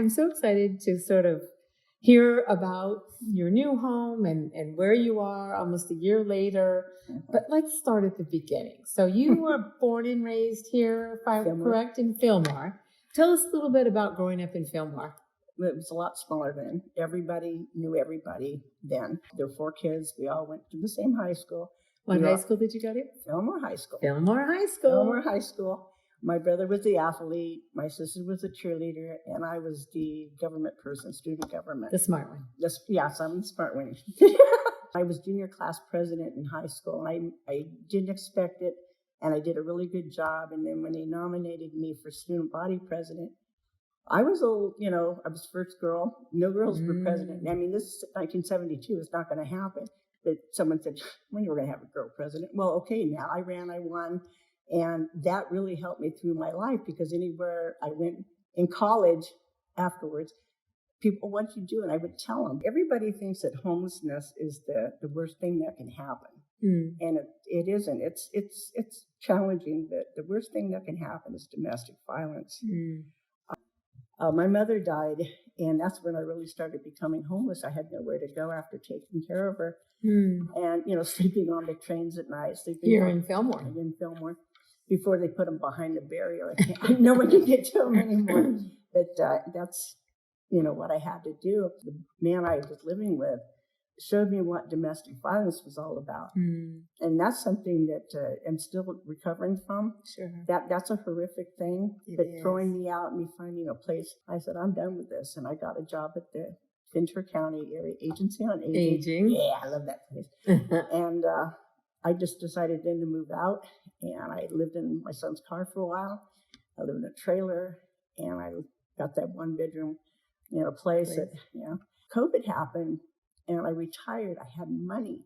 I'm so excited to sort of hear about your new home and where you are almost a year later. But let's start at the beginning. So you were born and raised here, if I'm correct, in Fillmore. Tell us a little bit about growing up in Fillmore. It was a lot smaller then. Everybody knew everybody then. There were 4 kids. We all went to the same high school. What high school did you go to? Fillmore High School. Fillmore High School. Fillmore High School. My brother was the athlete. My sister was the cheerleader. And I was the government person, student government. The smart one. Yes, I'm the smart one. I was junior class president in high school. And I didn't expect it. And I did a really good job. And then when they nominated me for student body president, I was old, I was first girl. No girls were president. I mean, this is 1972. It's not going to happen. But someone said, when you were going to have a girl president? Well, okay, now I ran, I won. And that really helped me through my life because anywhere I went in college afterwards, people, what you do? And I would tell them, everybody thinks that homelessness is the worst thing that can happen. And it isn't. It's challenging. The worst thing that can happen is domestic violence. My mother died, and that's when I really started becoming homeless. I had nowhere to go after taking care of her. And, sleeping on the trains at night. Here in Fillmore. In Fillmore. Before they put them behind a barrier. No one can get to them anymore. But that's, what I had to do. The man I was living with showed me what domestic violence was all about. And that's something that I'm still recovering from. Sure. That's a horrific thing. But throwing me out and me finding a place, I said, I'm done with this. And I got a job at the Ventura County Area Agency on Aging. Yeah, I love that place. And I just decided then to move out. And I lived in my son's car for a while. I lived in a trailer. And I got that 1-bedroom, place. COVID happened. And I retired. I had money.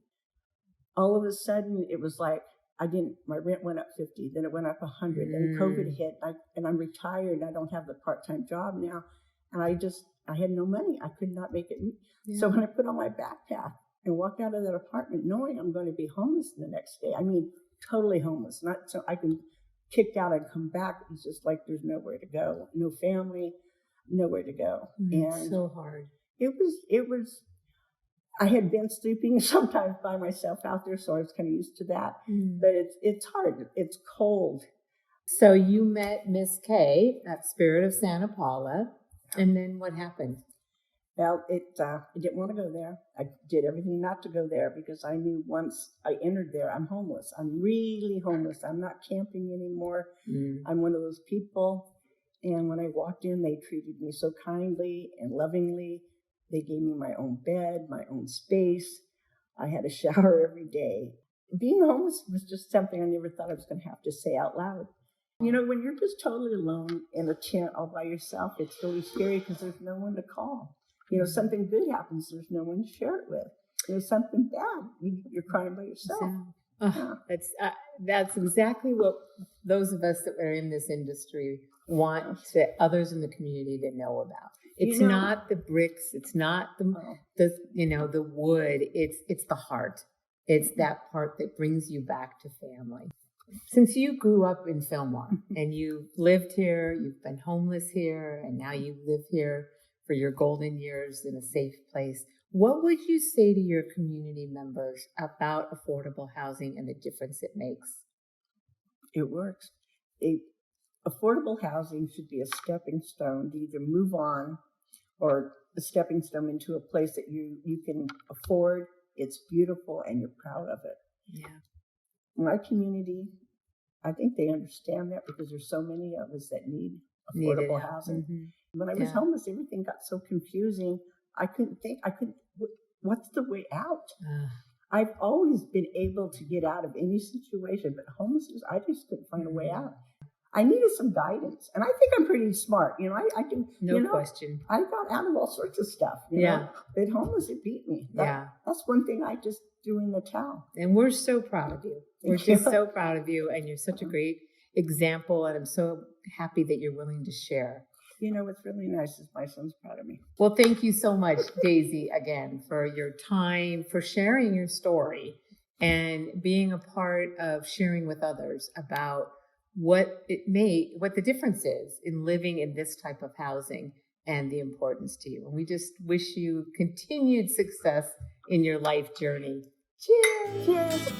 All of a sudden, it was like my rent went up 50, then it went up 100, then COVID hit, and I'm retired. I don't have the part-time job now. And I had no money. I could not make it. So when I put on my backpack and walked out of that apartment knowing I'm going to be homeless the next day, I mean, totally homeless, not so I can kicked out and come back. It's just like there's nowhere to go. No family, nowhere to go. And so hard. It was, I had been sleeping sometimes by myself out there, so I was kind of used to that. But it's hard. It's cold. So you met Miss K, that spirit of Santa Paula, and then what happened? Well, I didn't want to go there. I did everything not to go there because I knew once I entered there, I'm homeless. I'm really homeless. I'm not camping anymore. I'm one of those people. And when I walked in, they treated me so kindly and lovingly. They gave me my own bed, my own space. I had a shower every day. Being homeless was just something I never thought I was going to have to say out loud. When you're just totally alone in a tent all by yourself, it's really scary because there's no one to call. Something good happens, there's no one to share it with. Something bad, you're crying by yourself. That's exactly what those of us that are in this industry want others in the community to know about. It's not the bricks. It's not the wood. It's the heart. It's that part that brings you back to family. Since you grew up in Fillmore and you've lived here, you've been homeless here, and now you live here for your golden years in a safe place, what would you say to your community members about affordable housing and the difference it makes? It works. Affordable housing should be a stepping stone to either move on or a stepping stone into a place that you can afford. It's beautiful and you're proud of it. Yeah. My community, I think they understand that because there's so many of us that need affordable housing. When I was homeless, everything got so confusing. I couldn't think, what's the way out? I've always been able to get out of any situation, but homelessness, I just couldn't find a way out. I needed some guidance, and I think I'm pretty smart. I can. No question. I got out of all sorts of stuff. But homeless, it beat me. That's one thing I just threw in the towel. And we're so proud of you. We're just so proud of you, and you're such a great example. And I'm so happy that you're willing to share. What's really nice is my son's proud of me. Well, thank you so much, Daisy, again, for your time, for sharing your story, and being a part of sharing with others about what the difference is in living in this type of housing and the importance to you. And we just wish you continued success in your life journey. Cheers! Cheers!